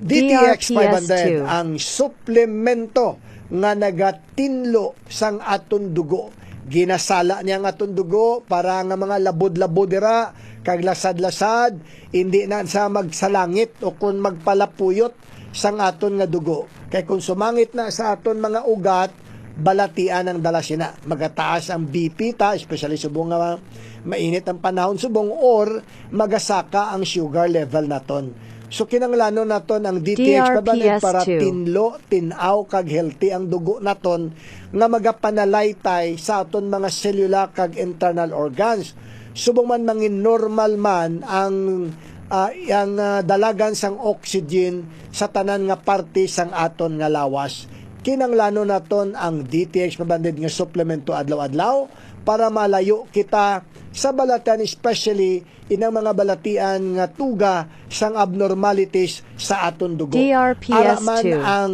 DTX 500 DRPS2. ang suplemento nga nagatinlo sang aton dugo. Ginasala niya ang aton dugo para nga mga labod-labod dira kag lasad-lasad hindi na sa magsalangit o kung magpalapuyot sang aton nga dugo. Kay kung sumangit na sa aton mga ugat, balatian ang dala sina. Magataas ang BP ta, especially subong nga mainit ang panahon subong or magasaka ang sugar level naton. So kinanglanon naton ang DTX DRPS2. para tinlo, tinaw kag healthy ang dugo naton nga magapanalaitay sa aton mga cellular kag internal organs. Subong man mangin normal man ang dalagan sang oxygen sa tanan nga parte sang aton nga lawas. Kinanglanon naton ang DTX 500 nga suplemento adlaw-adlaw para malayo kita sa balatan, especially inang mga balatian nga tuga sang abnormalities sa aton dugo. DRPS2. Araman ang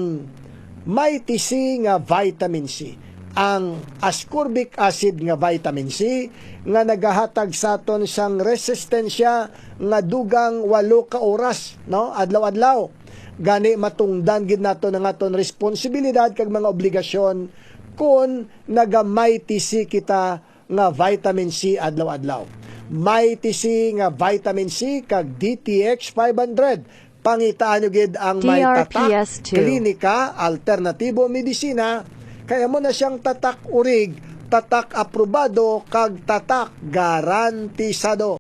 Mighty C nga vitamin C, ang ascorbic acid nga vitamin C nga nagahatag sa aton sang resistensya nga dugang 8 ka oras, no, adlaw-adlaw. Gani matungdan gid naton ang aton responsibilidad kag mga obligasyon kung naga-Mighty C kita nga vitamin C adlaw-adlaw. Mighty C nga vitamin C kag DTX 500. Pangitaan nyo gid ang may tatak, DRPS2. klinika, alternatibo, medisina. Kaya mo na siyang tatak urig, tatak aprobado, kag tatak garantisado.